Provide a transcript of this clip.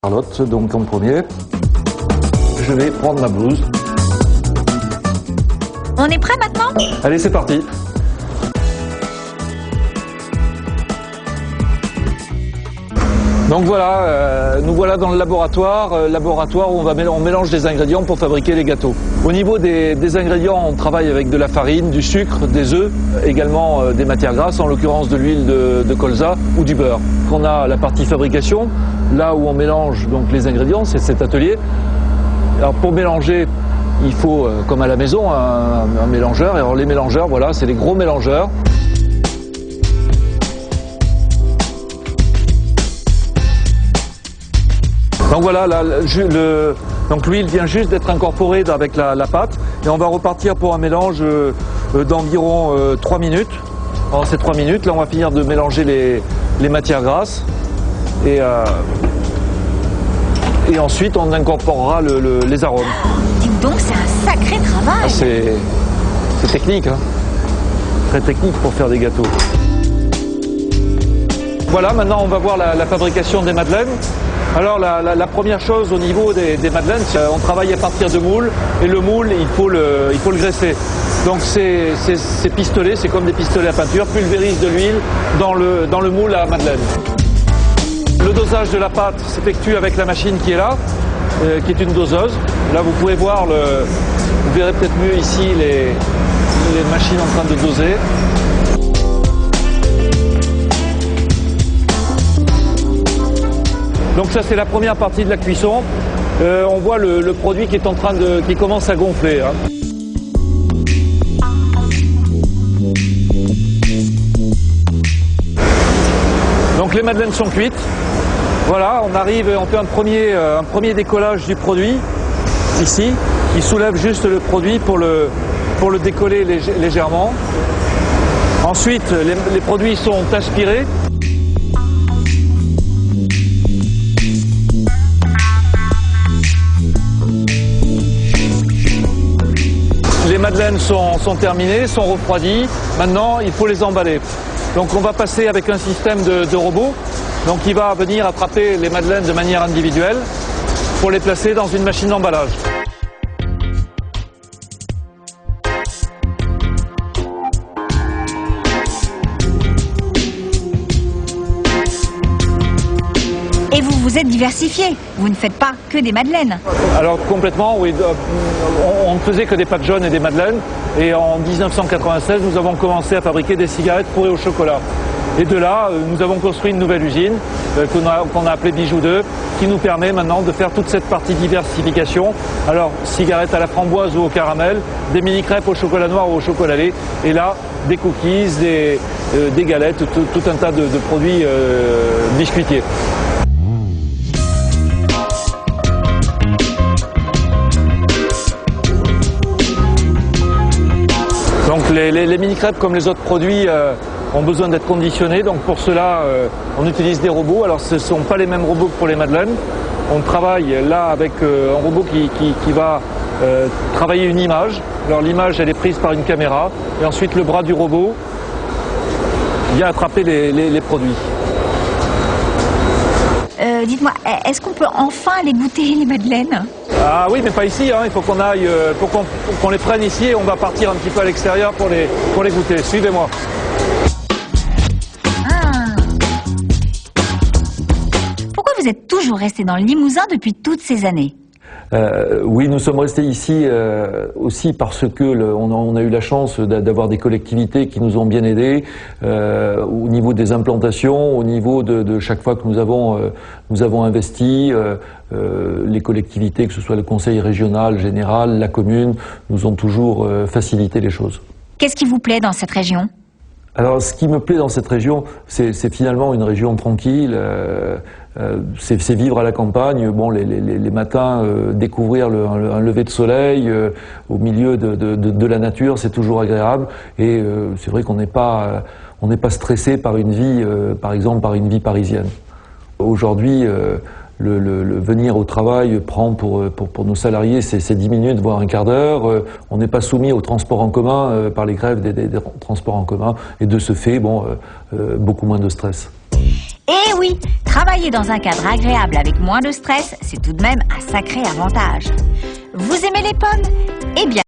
Charlotte, donc en premier, je vais prendre ma blouse. On est prêt maintenant? Allez, c'est parti. Donc voilà, nous voilà dans le laboratoire où on mélange des ingrédients pour fabriquer les gâteaux. Au niveau des ingrédients, on travaille avec de la farine, du sucre, des œufs, également des matières grasses, en l'occurrence de l'huile de colza ou du beurre. On a la partie fabrication, là où on mélange donc les ingrédients, c'est cet atelier. Alors pour mélanger, il faut, comme à la maison, un mélangeur. Et alors les mélangeurs, voilà, c'est les gros mélangeurs. Donc voilà, donc l'huile vient juste d'être incorporée avec la pâte et on va repartir pour un mélange d'environ 3 minutes. Pendant ces 3 minutes, là on va finir de mélanger les matières grasses et ensuite on incorporera les arômes. Dites donc, c'est un sacré travail. Ah, c'est technique, hein. Très technique pour faire des gâteaux. Voilà, maintenant on va voir la fabrication des madeleines. Alors la première chose au niveau des madeleines, on travaille à partir de moules et le moule il faut le graisser. Donc ces pistolets, c'est comme des pistolets à peinture, pulvérisent de l'huile dans le moule à madeleine. Le dosage de la pâte s'effectue avec la machine qui est là, qui est une doseuse. Là vous pouvez voir, vous verrez peut-être mieux ici les machines en train de doser. Donc ça c'est la première partie de la cuisson. On voit le produit qui commence à gonfler. Hein. Donc les madeleines sont cuites. Voilà, on fait un premier décollage du produit ici, qui soulève juste le produit pour le décoller légèrement. Ensuite, les produits sont aspirés. Les madeleines sont terminées, sont refroidies. Maintenant, il faut les emballer. Donc on va passer avec un système de robot. Donc il va venir attraper les madeleines de manière individuelle pour les placer dans une machine d'emballage. Et vous vous êtes diversifié, vous ne faites pas que des madeleines. Alors complètement, oui. On ne faisait que des pâtes jaunes et des madeleines. Et en 1996, nous avons commencé à fabriquer des cigarettes fourrées au chocolat. Et de là, nous avons construit une nouvelle usine qu'on a appelée Bijou 2, qui nous permet maintenant de faire toute cette partie diversification. Alors, cigarettes à la framboise ou au caramel, des mini-crêpes au chocolat noir ou au chocolat lait, et là, des cookies, des galettes, tout un tas de produits biscuitiers. Donc les mini-crêpes, comme les autres produits, ont besoin d'être conditionnés. Donc pour cela, on utilise des robots. Alors ce ne sont pas les mêmes robots que pour les madeleines. On travaille là avec un robot qui va travailler une image. Alors l'image, elle est prise par une caméra. Et ensuite, le bras du robot vient attraper les produits. Dites-moi, est-ce qu'on peut enfin les goûter, les madeleines? Ah oui, mais pas ici, hein. Il faut qu'on aille, pour qu'on les prenne ici et on va partir un petit peu à l'extérieur pour les goûter. Suivez-moi. Ah. Pourquoi vous êtes toujours resté dans le Limousin depuis toutes ces années? Oui, nous sommes restés ici aussi parce que on a eu la chance d'avoir des collectivités qui nous ont bien aidés au niveau des implantations, au niveau de chaque fois que nous avons investi. Les collectivités, que ce soit le conseil régional, général, la commune, nous ont toujours facilité les choses. Qu'est-ce qui vous plaît dans cette région? Alors, ce qui me plaît dans cette région, c'est finalement une région tranquille. C'est vivre à la campagne. Bon, les matins, découvrir un lever de soleil au milieu de la nature, c'est toujours agréable. Et c'est vrai qu'on n'est pas stressé par une vie, par exemple, par une vie parisienne. Aujourd'hui, le venir au travail prend pour nos salariés, c'est 10 minutes, voire un quart d'heure. On n'est pas soumis aux transports en commun par les grèves des transports en commun. Et de ce fait, beaucoup moins de stress. Eh oui, travailler dans un cadre agréable avec moins de stress, c'est tout de même un sacré avantage. Vous aimez les pommes? Eh bien,